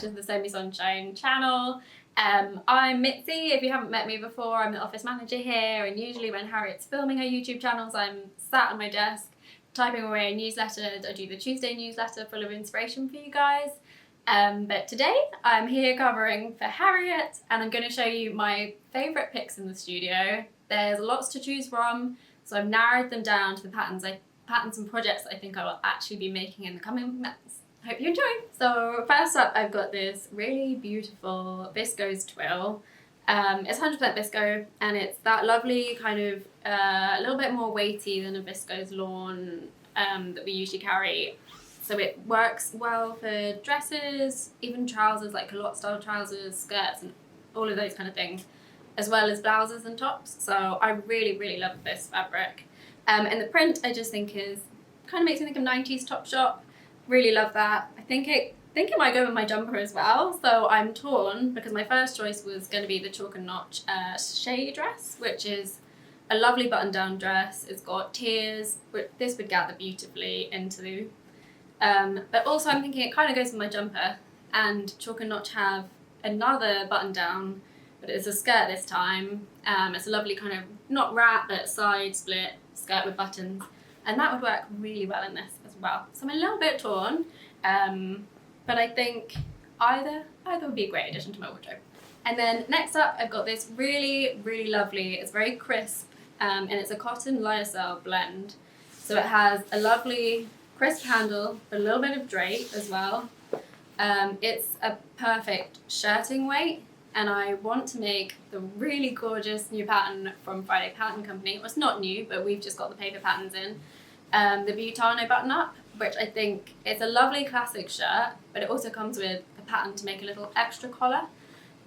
to the Semi Sunshine channel. I'm Mitzi. If you haven't met me before, I'm the office manager here, and usually when Harriet's filming her YouTube channels, I'm sat at my desk typing away a newsletter. I do the Tuesday newsletter full of inspiration for you guys. But today I'm here covering for Harriet, and I'm going to show you my favourite picks in the studio. There's lots to choose from, so I've narrowed them down to the patterns and projects I think I will actually be making in the coming months. Hope you enjoy. So first up, I've got this really beautiful Viscose Twill. It's 100% Visco, and it's that lovely kind of a little bit more weighty than a Viscose lawn that we usually carry. So it works well for dresses, even trousers, like culotte style trousers, skirts, and all of those kind of things, as well as blouses and tops. So I really, really love this fabric. And the print I just think kind of makes me think of 90s Topshop. Really love that. I think it might go with my jumper as well. So I'm torn because my first choice was going to be the Chalk and Notch Shay dress, which is a lovely button-down dress. It's got tiers, but this would gather beautifully into. But also I'm thinking it kind of goes with my jumper, and Chalk and Notch have another button-down, but it's a skirt this time. It's a lovely kind of, not wrap, but side split skirt with buttons, and that would work really well in this as well. So I'm a little bit torn, but I think either would be a great addition to my wardrobe. And then next up, I've got this really, really lovely, it's very crisp, and it's a cotton Lyocell blend. So it has a lovely crisp handle, a little bit of drape as well. It's a perfect shirting weight, and I want to make the really gorgeous new pattern from Friday Pattern Company. Well, it's not new, but we've just got the paper patterns in. The Butano button-up, which I think it's a lovely classic shirt, but it also comes with a pattern to make a little extra collar.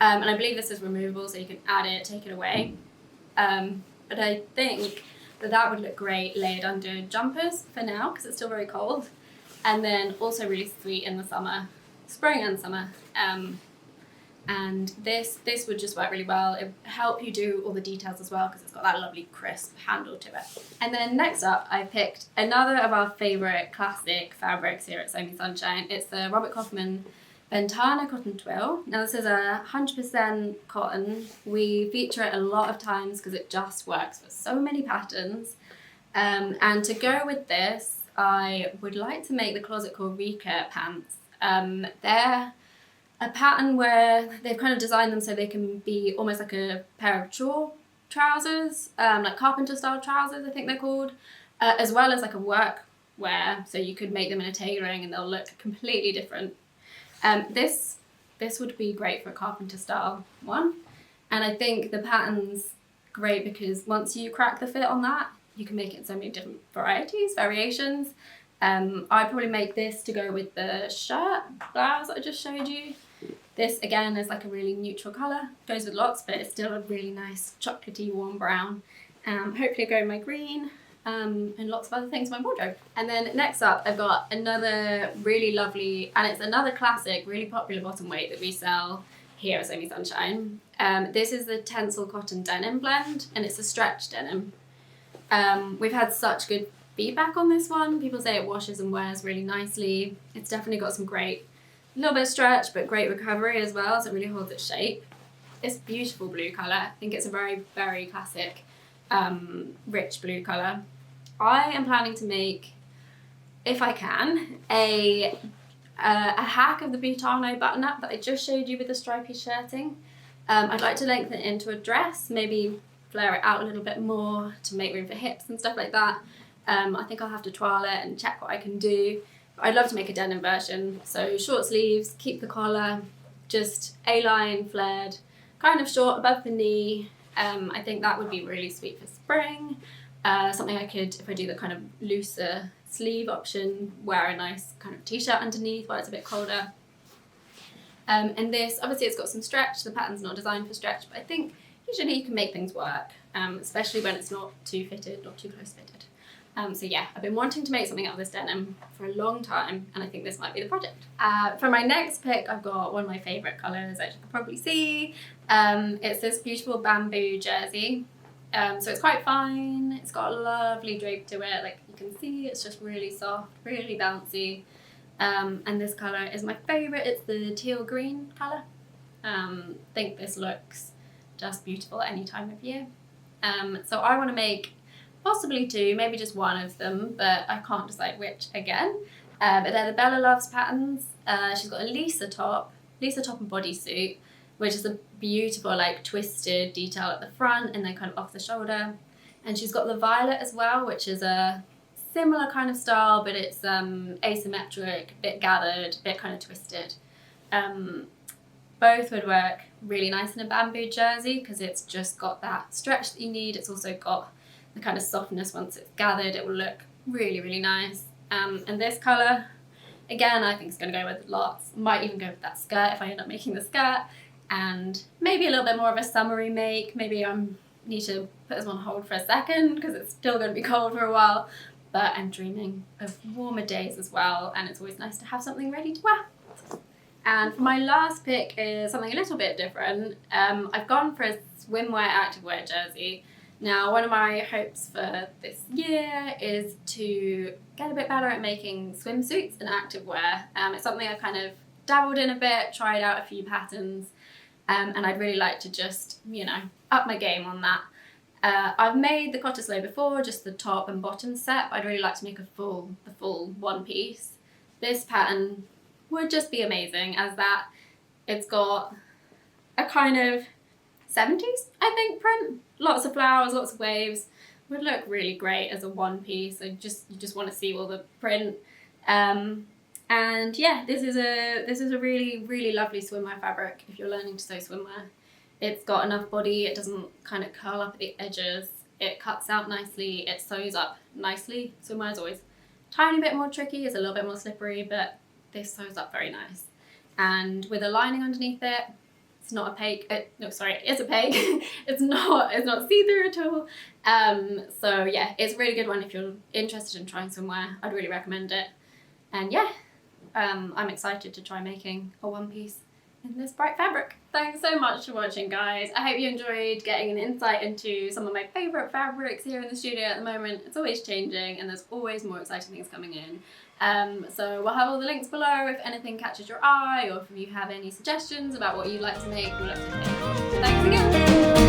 And I believe this is removable, so you can add it, take it away. But I think that would look great layered under jumpers for now, because it's still very cold. And then also really sweet in the summer, spring and summer. And this would just work really well. It would help you do all the details as well, because it's got that lovely crisp handle to it. And then next up, I picked another of our favourite classic fabrics here at Semi Sunshine. It's the Robert Kaufman Ventana cotton twill. Now this is 100% cotton. We feature it a lot of times because it just works for so many patterns. And to go with this, I would like to make the Closet Core Rika pants. They're a pattern where they've kind of designed them so they can be almost like a pair of chore trousers, like carpenter style trousers I think they're called, as well as like a work wear, so you could make them in a tailoring and they'll look completely different. This would be great for a carpenter style one, and I think the pattern's great because once you crack the fit on that, you can make it in so many different variations. I'd probably make this to go with the shirt blouse that I just showed you. This again is like a really neutral colour, goes with lots, but it's still a really nice chocolatey warm brown. Hopefully go in my green, and lots of other things in my wardrobe. And then next up, I've got another really lovely, and it's another classic, really popular bottom weight that we sell here at Semi Sunshine. This is the TENCEL cotton denim blend, and it's a stretch denim. We've had such good feedback on this one. People say it washes and wears really nicely. It's definitely got some great, little bit of stretch, but great recovery as well, so it really holds its shape. It's beautiful blue colour. I think it's a very, very classic, rich blue colour. I am planning to make, if I can, a hack of the Butano button-up that I just showed you with the stripy shirting. I'd like to lengthen it into a dress, maybe flare it out a little bit more to make room for hips and stuff like that. I think I'll have to trial it and check what I can do. But I'd love to make a denim version, so short sleeves, keep the collar, just A-line flared, kind of short above the knee. I think that would be really sweet for spring. Something I could, if I do the kind of looser sleeve option, wear a nice kind of t-shirt underneath while it's a bit colder. And this, obviously it's got some stretch, the pattern's not designed for stretch, but I think usually you can make things work, especially when it's not too fitted, not too close fitted. So yeah, I've been wanting to make something out of this denim for a long time, and I think this might be the project. For my next pick, I've got one of my favourite colours, as you can probably see. It's this beautiful bamboo jersey. So it's quite fine, it's got a lovely drape to it, like you can see it's just really soft, really bouncy. And this colour is my favourite. It's the teal green colour. Think this looks just beautiful at any time of year. So I want to make possibly 2, maybe just one of them, but I can't decide which again. But they're the Bella Loves patterns. She's got a Lisa top and bodysuit, which is a beautiful like twisted detail at the front and then kind of off the shoulder. And she's got the violet as well, which is a similar kind of style, but it's asymmetric, bit gathered, bit kind of twisted. Both would work really nice in a bamboo jersey because it's just got that stretch that you need. It's also got the kind of softness once it's gathered. It will look really, really nice. And this colour, again, I think it's going to go with lots. Might even go with that skirt if I end up making the skirt. And maybe a little bit more of a summery make. Maybe I need to put this on hold for a second because it's still going to be cold for a while. But I'm dreaming of warmer days as well, and it's always nice to have something ready to wear. And for my last pick is something a little bit different. I've gone for a swimwear activewear jersey. Now, one of my hopes for this year is to get a bit better at making swimsuits and activewear. It's something I've kind of dabbled in a bit, tried out a few patterns, and I'd really like to just, you know, up my game on that. I've made the Cottesloe before, just the top and bottom set, but I'd really like to make the full one piece. This pattern would just be amazing as that it's got a kind of 70s, I think, print. Lots of flowers, lots of waves. Would look really great as a one piece. You just want to see all the print. And yeah, this is a really, really lovely swimwear fabric if you're learning to sew swimwear. It's got enough body, it doesn't kind of curl up at the edges, it cuts out nicely, it sews up nicely. Swimwear is always a tiny bit more tricky, it's a little bit more slippery, but this sews up very nice. And with a lining underneath it, it's not opaque, it is opaque, it's not see-through at all. So yeah, it's a really good one if you're interested in trying swimwear. I'd really recommend it. And yeah, I'm excited to try making a one piece in this bright fabric. Thanks so much for watching, guys. I hope you enjoyed getting an insight into some of my favourite fabrics here in the studio at the moment. It's always changing and there's always more exciting things coming in. So we'll have all the links below if anything catches your eye or if you have any suggestions about what you'd like to make. We'd love to hear. Thanks again.